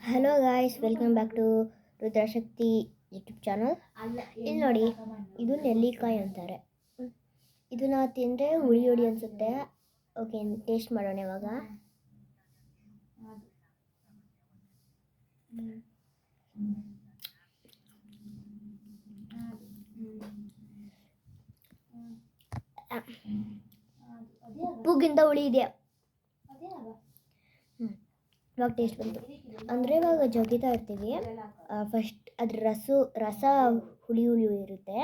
Hello guys, welcome back to Rudrashakti YouTube channel. ಇಲ್ಲಿ ನೋಡಿ, ಇದು ನೆಲ್ಲಿಕಾಯಿ ಅಂತಾರೆ. ಇದನ್ನ ತಿಂದರೆ ಹುಳಿ ಹುಳಿ ಅನಿಸುತ್ತೆ. ಓಕೆ, ಟೇಸ್ಟ್ ಮಾಡೋಣ ಇವಾಗ. ಉಪ್ಪುಗಿಂತ ಹುಳಿ ಇದೆ. ಇವಾಗ ಟೇಸ್ಟ್ ಬಂತು ಅಂದರೆ ಇವಾಗ ಜಗಿತಾ ಇರ್ತೀವಿ. ಫಸ್ಟ್ ಅದ್ರ ರಸ ಹುಳಿ ಹುಳಿ ಇರುತ್ತೆ.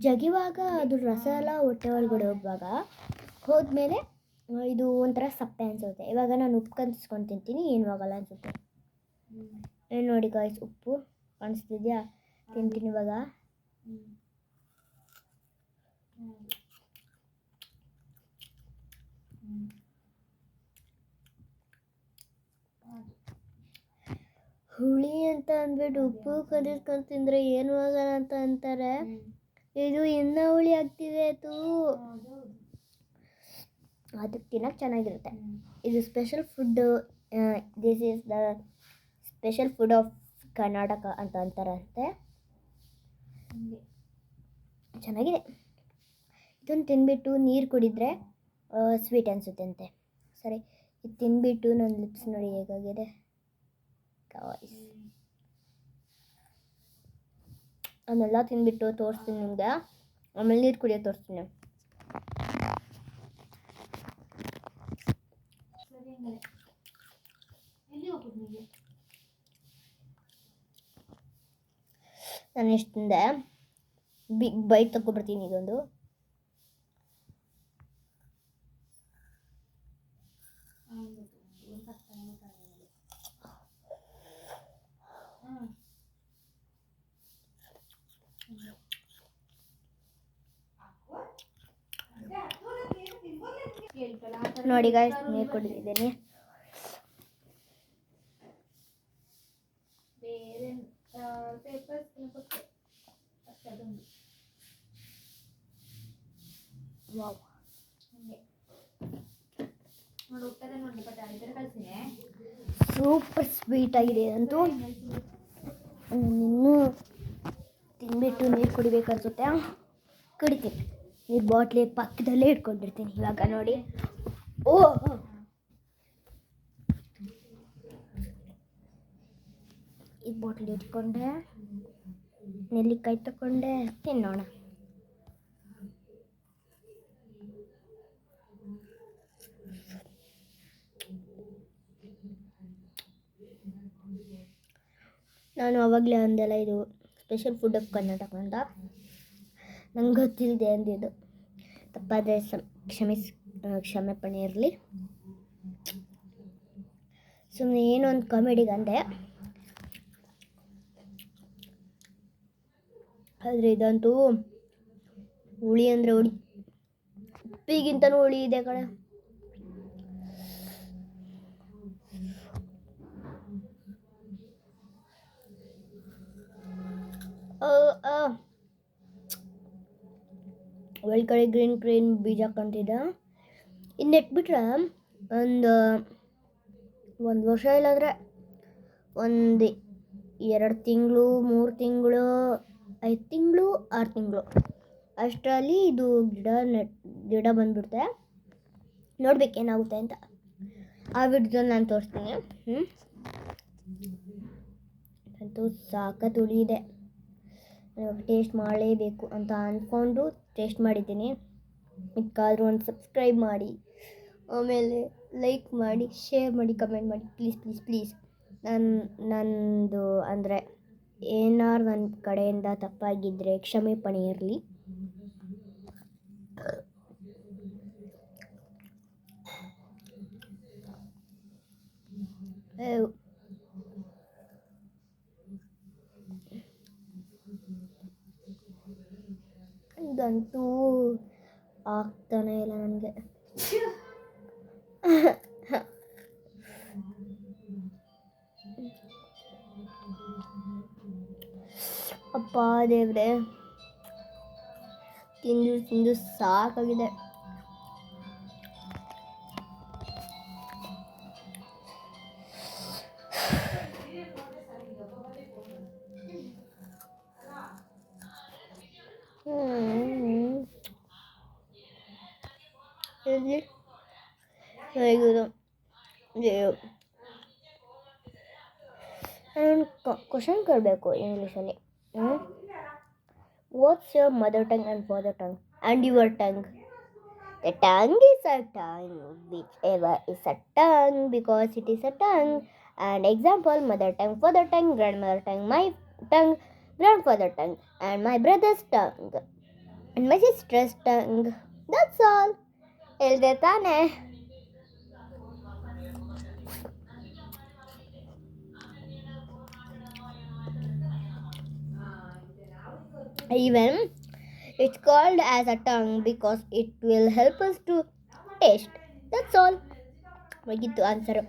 ಜಗಿವಾಗ ಅದ್ರ ರಸ ಎಲ್ಲ ಹೊಟ್ಟೆ ಒಳಗಡೆ ಹೋದ್ಮೇಲೆ ಇದು ಒಂಥರ ಸಪ್ಪೆ ಅನಿಸುತ್ತೆ. ಇವಾಗ ನಾನು ಉಪ್ಪು ಕನ್ಸ್ಕೊಂಡು ತಿಂತೀನಿ, ಏನು ಆಗಲ್ಲ ಅನಿಸುತ್ತೆ. ಏನು ನೋಡಿ ಗಾಯ್ಸ್, ಉಪ್ಪು ಕಾಣಿಸ್ತಿದ್ಯಾ? ತಿಂತೀನಿ ಇವಾಗ. ಹುಳಿ ಅಂತ ಅಂದ್ಬಿಟ್ಟು ಉಪ್ಪು ಕಲಿಸ್ಕೊಂಡು ತಿಂದರೆ ಏನು ಆಗಲ್ಲ ಅಂತ ಅಂತಾರೆ. ಇದು ಇನ್ನೂ ಹುಳಿ ಆಗ್ತಿದೆ. ಅದು ತಿನ್ನೋಕ್ಕೆ ಚೆನ್ನಾಗಿರುತ್ತೆ. ಇದು special food. This is the special food of Karnataka ಅಂತ ಅಂತಾರಂತೆ. ಚೆನ್ನಾಗಿದೆ. ಇದನ್ನು ತಿಂದ್ಬಿಟ್ಟು ನೀರು ಕುಡಿದ್ರೆ ಸ್ವೀಟ್ ಅನಿಸುತ್ತೆ ಅಂತೆ. ಸರಿ, ಇದು ತಿಂದ್ಬಿಟ್ಟು ನನ್ನ ಲಿಪ್ಸ್ ನೋಡಿ ಹೇಗಾಗಿದೆ. ಅವನ್ನೆಲ್ಲ ತಿಂದ್ಬಿಟ್ಟು ತೋರಿಸ್ತೀನಿ ನಿಮಗೆ. ಆಮೇಲೆ ನೀರು ಕುಡಿಯೋದು ತೋರಿಸ್ತೀನಿ. ನಾನು ಎಷ್ಟು ತಿಂದೆ, ಬಿಗ್ ಬೈಟ್ ತಗೊಬಿಡ್ತೀನಿ. ಇದೊಂದು ನೋಡಿ ಗಾಯ್ಸ್, ನೀರು ಕುಡಿದಿದ್ದೀನಿ. ಸೂಪರ್ ಸ್ವೀಟ್ ಆಗಿದೆ ಅಂತೂ. ಇನ್ನೂ ತಿಂದ್ಬಿಟ್ಟು ನೀರು ಕುಡಿಬೇಕು ಅನಿಸುತ್ತೆ. ಕುಡಿತೀನಿ. ನೀರು ಬಾಟ್ಲಿ ಪಕ್ಕದಲ್ಲೇ ಇಟ್ಕೊಂಡಿರ್ತೀನಿ ಇವಾಗ ನೋಡಿ. ಈ ಬಾಟ್ಲಿ ಇಟ್ಕೊಂಡೆ, ನೆಲ್ಲಿಕಾಯಿ ತಗೊಂಡೆ, ತಿನ್ನೋಣ. ನಾನು ಆವಾಗಲೇ ಅಂದೆಲ್ಲ ಇದು ಸ್ಪೆಷಲ್ ಫುಡ್ ಆಫ್ ಕರ್ನಾಟಕ ಅಂತ. ನಂಗೆ ಗೊತ್ತಿಲ್ಲದೆ ಅಂದಿದ್ದು. ತಪ್ಪಾದರೆ ಕ್ಷಮೆಪಣೆ ಇರಲಿ. ಸುಮ್ಮನೆ ಏನೋ ಒಂದು ಕಾಮಿಡಿಗೆ ಅಂದೆ. ಆದರೆ ಇದಂತೂ ಹುಳಿ ಅಂದರೆ ಹುಳಿ, ಉಪ್ಪಿಗಿಂತನೂ ಹುಳಿ ಇದೆ ಕಡೆ. ಒಳಗಡೆ ಗ್ರೀನ್ ಬೀಜ ಕಾಣ್ತಿದ್ದ. ಇನ್ನು ನೆಟ್ಬಿಟ್ರೆ ಒಂದು ವರ್ಷ ಇಲ್ಲಾಂದರೆ ಒಂದು 2 ತಿಂಗಳು 3 ತಿಂಗಳು 5 ತಿಂಗಳು 6 ತಿಂಗಳು ಅಷ್ಟರಲ್ಲಿ ಇದು ಗಿಡ ಬಂದ್ಬಿಡುತ್ತೆ. ನೋಡ್ಬೇಕೇನಾಗುತ್ತೆ ಅಂತ ಆ ವಿಡಿಯೋದಲ್ಲಿ ನಾನು ತೋರಿಸ್ತೀನಿ. ಅಂತೂ ಸಾಕತ್ತು ಹುಳಿ ಇದೆ. ಟೇಸ್ಟ್ ಮಾಡಲೇಬೇಕು ಅಂತ ಅಂದ್ಕೊಂಡು ಟೇಸ್ಟ್ ಮಾಡಿದ್ದೀನಿ. ಇದಕ್ಕಾದ್ರೂ ಒಂದು ಸಬ್ಸ್ಕ್ರೈಬ್ ಮಾಡಿ, ಆಮೇಲೆ ಲೈಕ್ ಮಾಡಿ, ಶೇರ್ ಮಾಡಿ, ಕಮೆಂಟ್ ಮಾಡಿ, ಪ್ಲೀಸ್. ನಂದು ಅಂದರೆ ಏನಾರು ನನ್ನ ಕಡೆಯಿಂದ ತಪ್ಪಾಗಿದ್ದರೆ ಕ್ಷಮೆಪಣೆ ಇರಲಿ. ಇದಂತೂ ಆಗ್ತಾನೆ ಇಲ್ಲ ನನಗೆ. ಅಪ್ಪ ದೇವ್ರೆ, ತಿಂದು ಸಾಕಾಗಿದೆ. ಹೇಗಿದು ನಾನು ಕ್ವಶನ್ ಕೇಳಬೇಕು ಇಂಗ್ಲೀಷಲ್ಲಿ. What's your mother tongue and father tongue and your tongue? The tongue is a tongue, whichever is a tongue, because it is a tongue. And example, mother tongue, father tongue, grandmother tongue, my tongue, grandfather tongue, and my brother's tongue, and my sister's tongue. That's all. ಹೇಳ್ದೆ ತಾನೆ. Even it's called as a tongue because it will help us to taste. That's all. ಮುಗೀತು answer.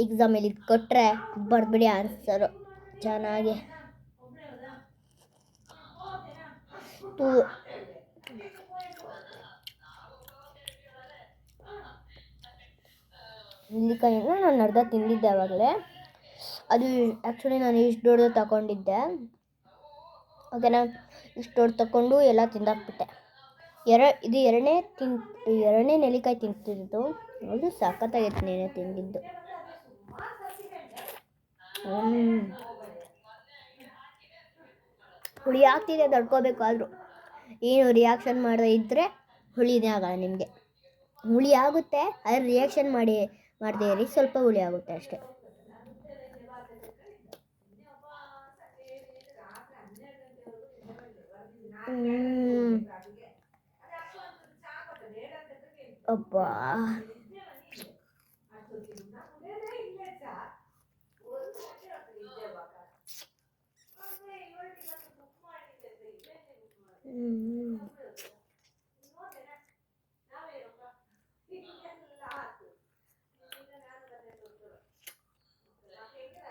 ಎಕ್ಸಾಮಲ್ಲಿ ಕೊಟ್ಟರೆ ಬರ್ಬಿಡಿ answer ಚೆನ್ನಾಗಿ. ನೆಲ್ಲಿಕಾಯಿನ ನಾನು ಅರ್ಧ ತಿಂದಿದ್ದೆ ಆವಾಗಲೇ. ಅದು ಆ್ಯಕ್ಚುಲಿ ನಾನು ಇಷ್ಟು ದೊಡ್ಡದು ತಗೊಂಡಿದ್ದೆ. ಓಕೆನಾ, ಇಷ್ಟು ದೊಡ್ಡ ತಗೊಂಡು ಎಲ್ಲ ತಿಂದಾಕ್ಬಿಟ್ಟೆ. ಇದು ಎರಡನೇ ನೆಲ್ಲಿಕಾಯಿ ತಿಂತಿದ್ದು. ಅದು ಸಖತ್ತಾಗಿತ್ತು ನೀನೇ ತಿಂದಿದ್ದು. ಹುಳಿ ಆಗ್ತಿದೆ ತಡ್ಕೋಬೇಕಾದ್ರು. ಏನು ರಿಯಾಕ್ಷನ್ ಮಾಡದೇ ಇದ್ದರೆ ಹುಳಿನೇ ಆಗಲ್ಲ ನಿಮಗೆ. ಹುಳಿ ಆಗುತ್ತೆ, ಆದರೆ ರಿಯಾಕ್ಷನ್ ಮಾಡದೇ ಇರಿ, ಸ್ವಲ್ಪ ಹುಳಿ ಆಗುತ್ತೆ ಅಷ್ಟೇ. ಅಬ್ಬಾ,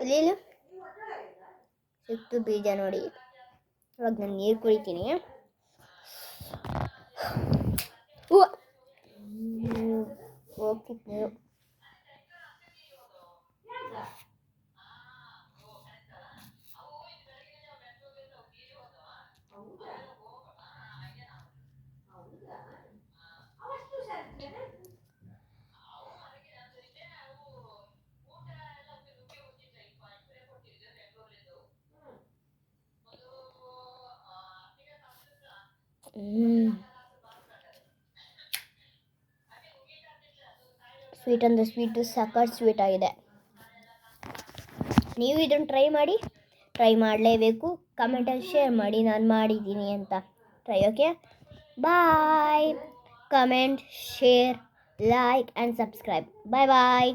ಇಲ್ಲಿ ಸಿಕ್ತು ಬೀಜ ನೋಡಿ. ಇವಾಗ ನಾನು ನೀರು ಕುಡಿತೀನಿ. ಹೋಗ್ತಿತ್ತು ನೀರು. ಸ್ವೀಟ್ ಅಂದರೆ ಸ್ವೀಟು ಸಖತ್ ಸ್ವೀಟ್ ಆಗಿದೆ. ನೀವು ಇದನ್ನು ಟ್ರೈ ಮಾಡಲೇಬೇಕು. ಕಮೆಂಟಲ್ಲಿ ಶೇರ್ ಮಾಡಿ ನಾನು ಮಾಡಿದ್ದೀನಿ ಅಂತ. Try, okay? Bye. Comment, share, like and subscribe. Bye bye.